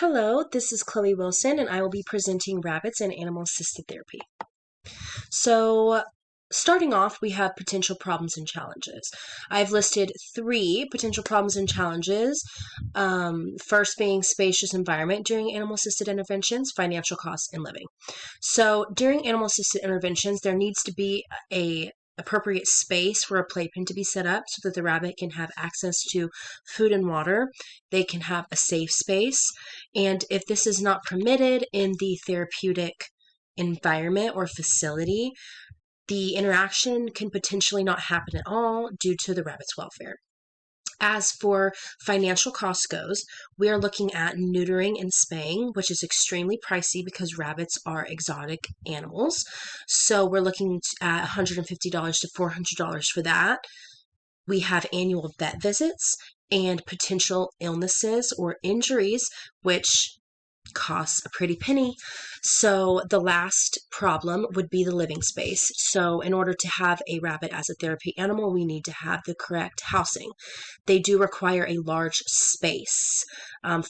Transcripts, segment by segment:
Hello, this is Chloe Wilson, and I will be presenting rabbits and animal-assisted therapy. So, starting off, we have potential problems and challenges. I've listed 3 potential problems and challenges. First being spacious environment during animal-assisted interventions, financial costs, and living. So, during animal-assisted interventions, there needs to be a appropriate space for a playpen to be set up so that the rabbit can have access to food and water. They can have a safe space. And if this is not permitted in the therapeutic environment or facility, the interaction can potentially not happen at all due to the rabbit's welfare. As for financial cost goes, we are looking at neutering and spaying, which is extremely pricey because rabbits are exotic animals. So we're looking at $150 to $400 for that. We have annual vet visits and potential illnesses or injuries, which costs a pretty penny. So the last problem would be the living space. So in order to have a rabbit as a therapy animal, we need to have the correct housing. They do require a large space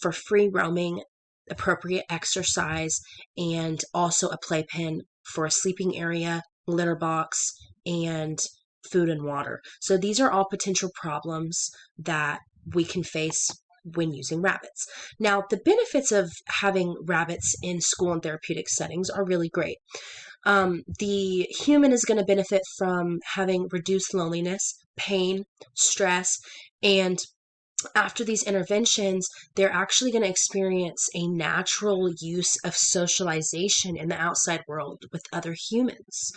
for free roaming, appropriate exercise, and also a playpen for a sleeping area, litter box, and food and water. So these are all potential problems that we can face when using rabbits. Now, the benefits of having rabbits in school and therapeutic settings are really great. The human is going to benefit from having reduced loneliness, pain, stress, and after these interventions, they're actually going to experience a natural use of socialization in the outside world with other humans.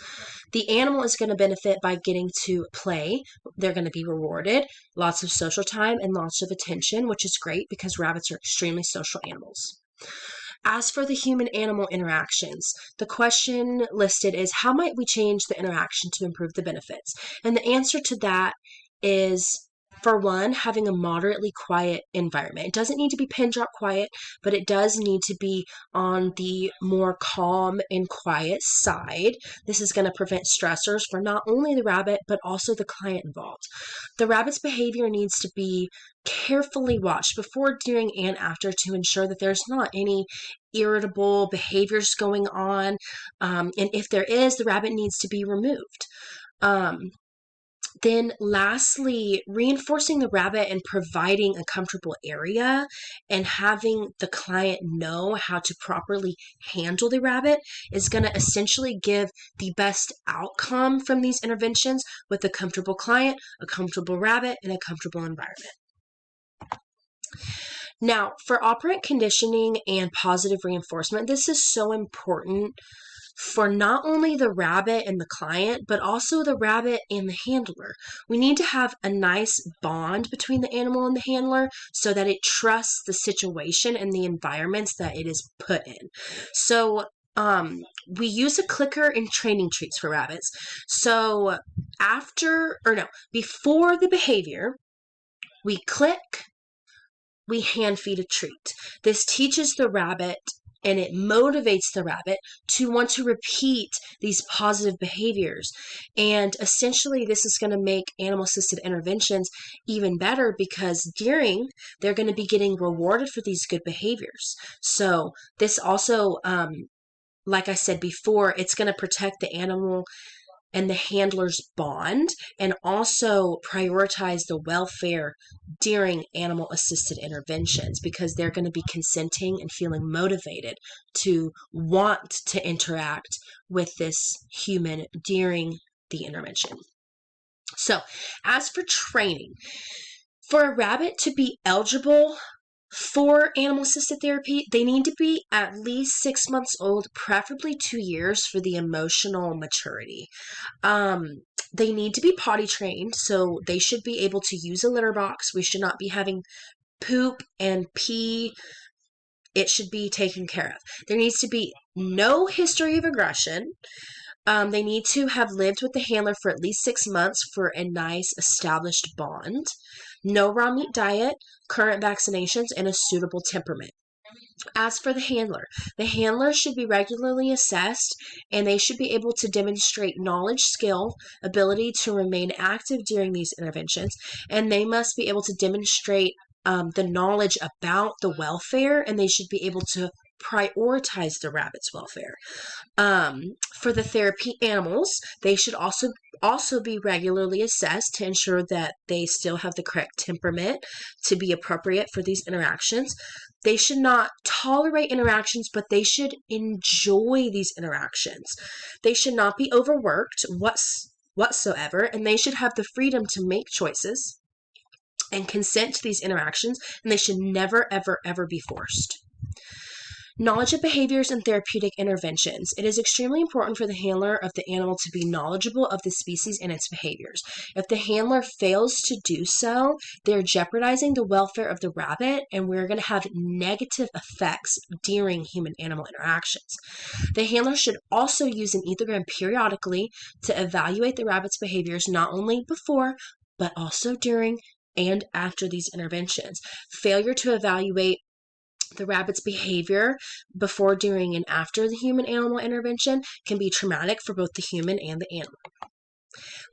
The animal is going to benefit by getting to play. They're going to be rewarded, lots of social time and lots of attention, which is great because rabbits are extremely social animals. As for the human-animal interactions, the question listed is, how might we change the interaction to improve the benefits? And the answer to that is, for one, having a moderately quiet environment. It doesn't need to be pin drop quiet, but it does need to be on the more calm and quiet side. This is going to prevent stressors for not only the rabbit, but also the client involved. The rabbit's behavior needs to be carefully watched before, during, and after to ensure that there's not any irritable behaviors going on. And if there is, the rabbit needs to be removed. Then lastly, reinforcing the rabbit and providing a comfortable area and having the client know how to properly handle the rabbit is going to essentially give the best outcome from these interventions with a comfortable client, a comfortable rabbit, and a comfortable environment. Now, for operant conditioning and positive reinforcement, this is so important for not only the rabbit and the client, but also the rabbit and the handler. We need to have a nice bond between the animal and the handler so that it trusts the situation and the environments that it is put in. So we use a clicker in training treats for rabbits. So before the behavior, we click, we hand feed a treat. This teaches the rabbit and it motivates the rabbit to want to repeat these positive behaviors. And essentially, this is going to make animal-assisted interventions even better because they're going to be getting rewarded for these good behaviors. So this also, like I said before, it's going to protect the animal and the handler's bond, and also prioritize the welfare during animal-assisted interventions because they're going to be consenting and feeling motivated to want to interact with this human during the intervention. So, as for training, for a rabbit to be eligible for animal-assisted therapy, they need to be at least 6 months old, preferably 2 years for the emotional maturity. They need to be potty trained, so they should be able to use a litter box. We should not be having poop and pee. It should be taken care of. There needs to be no history of aggression. They need to have lived with the handler for at least 6 months for a nice established bond. No raw meat diet, current vaccinations, and a suitable temperament. As for the handler should be regularly assessed and they should be able to demonstrate knowledge, skill, ability to remain active during these interventions, and they must be able to demonstrate the knowledge about the welfare, and they should be able to prioritize the rabbit's welfare. For the therapy animals, they should also be regularly assessed to ensure that they still have the correct temperament to be appropriate for these interactions. They should not tolerate interactions, but they should enjoy these interactions. They should not be overworked whatsoever, and they should have the freedom to make choices and consent to these interactions, and they should never, ever, ever be forced. Knowledge of behaviors and therapeutic interventions. It is extremely important for the handler of the animal to be knowledgeable of the species and its behaviors. If the handler fails to do so, they're jeopardizing the welfare of the rabbit, and we're going to have negative effects during human-animal interactions. The handler should also use an ethogram periodically to evaluate the rabbit's behaviors, not only before, but also during and after these interventions. Failure to evaluate the rabbit's behavior before, during, and after the human-animal intervention can be traumatic for both the human and the animal.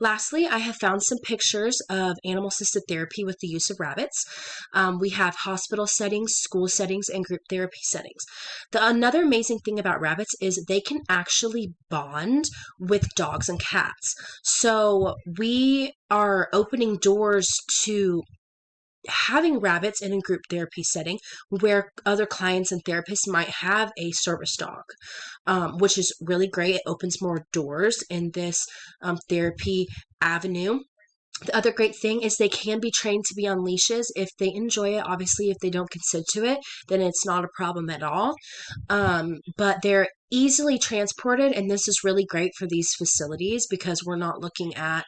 Lastly, I have found some pictures of animal-assisted therapy with the use of rabbits. We have hospital settings, school settings, and group therapy settings. Another amazing thing about rabbits is they can actually bond with dogs and cats. So we are opening doors to having rabbits in a group therapy setting where other clients and therapists might have a service dog, which is really great. It opens more doors in this therapy avenue. The other great thing is they can be trained to be on leashes if they enjoy it. Obviously, if they don't consent to it, then it's not a problem at all. But they're easily transported, and this is really great for these facilities because we're not looking at,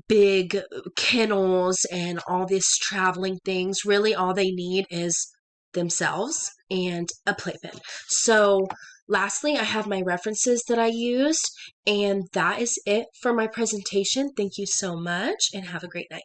big kennels and all this traveling things. Really, all they need is themselves and a playpen. So lastly, I have my references that I used, and that is it for my presentation. Thank you so much, and have a great night.